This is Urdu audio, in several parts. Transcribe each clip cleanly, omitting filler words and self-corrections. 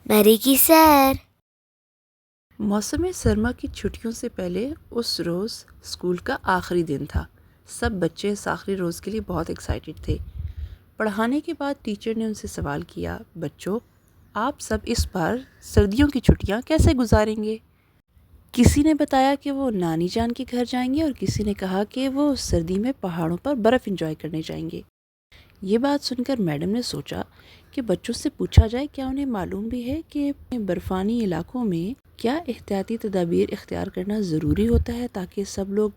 بری کی سیر۔ موسم سرما کی چھٹیوں سے پہلے اس روز اسکول کا آخری دن تھا۔ سب بچے اس آخری روز کے لیے بہت ایکسائٹڈ تھے۔ پڑھانے کے بعد ٹیچر نے ان سے سوال کیا، بچوں آپ سب اس بار سردیوں کی چھٹیاں کیسے گزاریں گے؟ کسی نے بتایا کہ وہ نانی جان کے گھر جائیں گے اور کسی نے کہا کہ وہ سردی میں پہاڑوں پر برف انجوائے کرنے جائیں گے۔ یہ بات سن کر میڈم نے سوچا کہ بچوں سے پوچھا جائے کیا انہیں معلوم بھی ہے کہ برفانی علاقوں میں کیا احتیاطی تدابیر اختیار کرنا ضروری ہوتا ہے تاکہ سب لوگ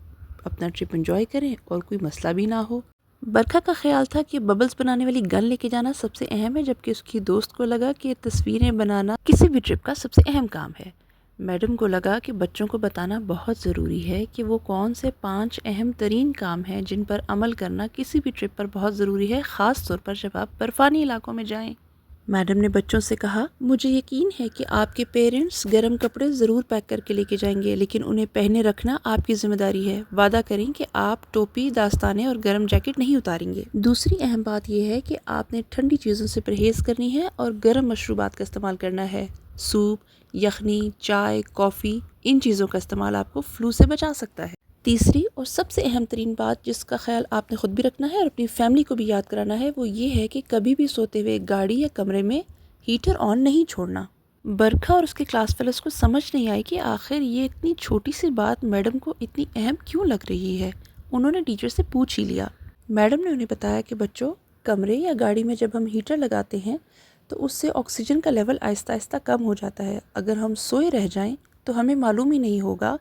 اپنا ٹرپ انجوائے کریں اور کوئی مسئلہ بھی نہ ہو۔ برکھا کا خیال تھا کہ ببلز بنانے والی گن لے کے جانا سب سے اہم ہے، جبکہ اس کی دوست کو لگا کہ تصویریں بنانا کسی بھی ٹرپ کا سب سے اہم کام ہے۔ میڈم کو لگا کہ بچوں کو بتانا بہت ضروری ہے کہ وہ کون سے 5 اہم ترین کام ہیں جن پر عمل کرنا کسی بھی ٹرپ پر بہت ضروری ہے، خاص طور پر جب آپ برفانی علاقوں میں جائیں۔ میڈم نے بچوں سے کہا، مجھے یقین ہے کہ آپ کے پیرنٹس گرم کپڑے ضرور پیک کر کے لے کے جائیں گے، لیکن انہیں پہنے رکھنا آپ کی ذمہ داری ہے۔ وعدہ کریں کہ آپ ٹوپی، دستانے اور گرم جیکٹ نہیں اتاریں گے۔ دوسری اہم بات یہ ہے کہ آپ نے ٹھنڈی چیزوں سے پرہیز کرنی ہے اور گرم مشروبات کا استعمال کرنا ہے۔ سوپ، یخنی، چائے، کافی، ان چیزوں کا استعمال آپ کو فلو سے بچا سکتا ہے۔ تیسری اور سب سے اہم ترین بات جس کا خیال آپ نے خود بھی رکھنا ہے اور اپنی فیملی کو بھی یاد کرانا ہے، وہ یہ ہے کہ کبھی بھی سوتے ہوئے گاڑی یا کمرے میں ہیٹر آن نہیں چھوڑنا۔ برکھا اور اس کے کلاس فیلوز کو سمجھ نہیں آئی کہ آخر یہ اتنی چھوٹی سی بات میڈم کو اتنی اہم کیوں لگ رہی ہے۔ انہوں نے ٹیچر سے پوچھ ہی لیا۔ میڈم نے انہیں بتایا کہ بچوں، کمرے یا گاڑی میں جب ہم ہیٹر لگاتے ہیں تو اس سے آکسیجن کا لیول آہستہ آہستہ کم ہو جاتا ہے۔ اگر ہم سوئے رہ جائیں تو ہمیں معلوم ہی نہیں ہوگا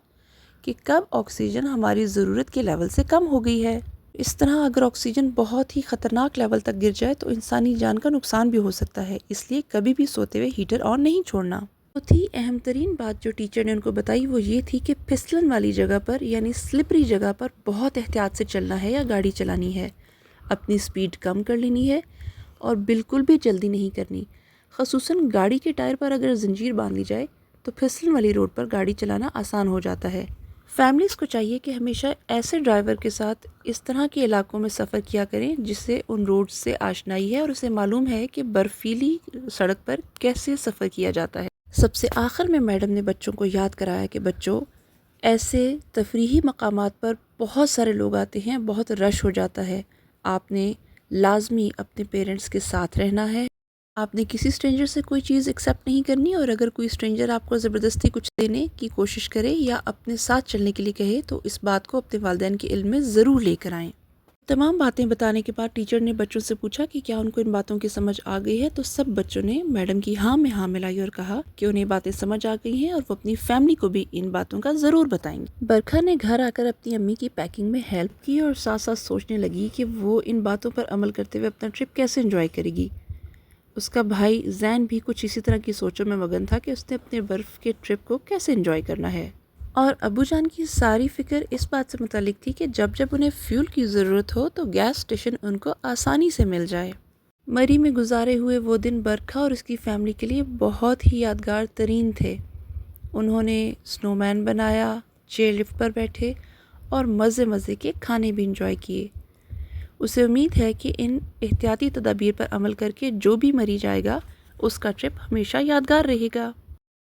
کہ کب آکسیجن ہماری ضرورت کے لیول سے کم ہو گئی ہے۔ اس طرح اگر آکسیجن بہت ہی خطرناک لیول تک گر جائے تو انسانی جان کا نقصان بھی ہو سکتا ہے، اس لیے کبھی بھی سوتے ہوئے ہیٹر آن نہیں چھوڑنا۔ بہت ہی اہم ترین بات جو ٹیچر نے ان کو بتائی وہ یہ تھی کہ پھسلن والی جگہ پر یعنی سلپری جگہ پر بہت احتیاط سے چلنا ہے یا گاڑی چلانی ہے۔ اپنی سپیڈ کم کر لینی ہے اور بالکل بھی جلدی نہیں کرنی۔ خصوصاً گاڑی کے ٹائر پر اگر زنجیر باندھ لی جائے تو پھسلن والی روڈ پر گاڑی چلانا آسان ہو جاتا ہے۔ فیملیز کو چاہیے کہ ہمیشہ ایسے ڈرائیور کے ساتھ اس طرح کے علاقوں میں سفر کیا کریں جس سے ان روڈز سے آشنائی ہے اور اسے معلوم ہے کہ برفیلی سڑک پر کیسے سفر کیا جاتا ہے۔ سب سے آخر میں میڈم نے بچوں کو یاد کرایا کہ بچوں، ایسے تفریحی مقامات پر بہت سارے لوگ آتے ہیں، بہت رش ہو جاتا ہے۔ آپ نے لازمی اپنے پیرنٹس کے ساتھ رہنا ہے۔ آپ نے کسی اسٹرینجر سے کوئی چیز ایکسیپٹ نہیں کرنی، اور اگر کوئی اسٹرینجر آپ کو زبردستی کچھ دینے کی کوشش کرے یا اپنے ساتھ چلنے کے لیے کہے تو اس بات کو اپنے والدین کے علم میں ضرور لے کر آئیں۔ تمام باتیں بتانے کے بعد ٹیچر نے بچوں سے پوچھا کہ کیا ان کو ان باتوں کی سمجھ آ گئی ہے، تو سب بچوں نے میڈم کی ہاں میں ہاں ملائی اور کہا کہ انہیں باتیں سمجھ آ گئی ہیں اور وہ اپنی فیملی کو بھی ان باتوں کا ضرور بتائیں گے۔ برکھا نے گھر آ کر اپنی امی کی پیکنگ میں ہیلپ کی اور ساتھ ساتھ سوچنے لگی کہ وہ ان باتوں پر عمل کرتے ہوئے اپنا ٹرپ کیسے انجوائے کرے گی۔ اس کا بھائی زین بھی کچھ اسی طرح کی سوچوں میں مگن تھا کہ اس نے اپنے برف کے ٹرپ کو کیسے انجوائے کرنا ہے، اور ابو جان کی ساری فکر اس بات سے متعلق تھی کہ جب جب انہیں فیول کی ضرورت ہو تو گیس اسٹیشن ان کو آسانی سے مل جائے۔ مری میں گزارے ہوئے وہ دن برکھا اور اس کی فیملی کے لیے بہت ہی یادگار ترین تھے۔ انہوں نے سنو مین بنایا، چیئر لفٹ پر بیٹھے اور مزے مزے کے کھانے بھی انجوائے کیے۔ اسے امید ہے کہ ان احتیاطی تدابیر پر عمل کر کے جو بھی مری جائے گا اس کا ٹرپ ہمیشہ یادگار رہے گا۔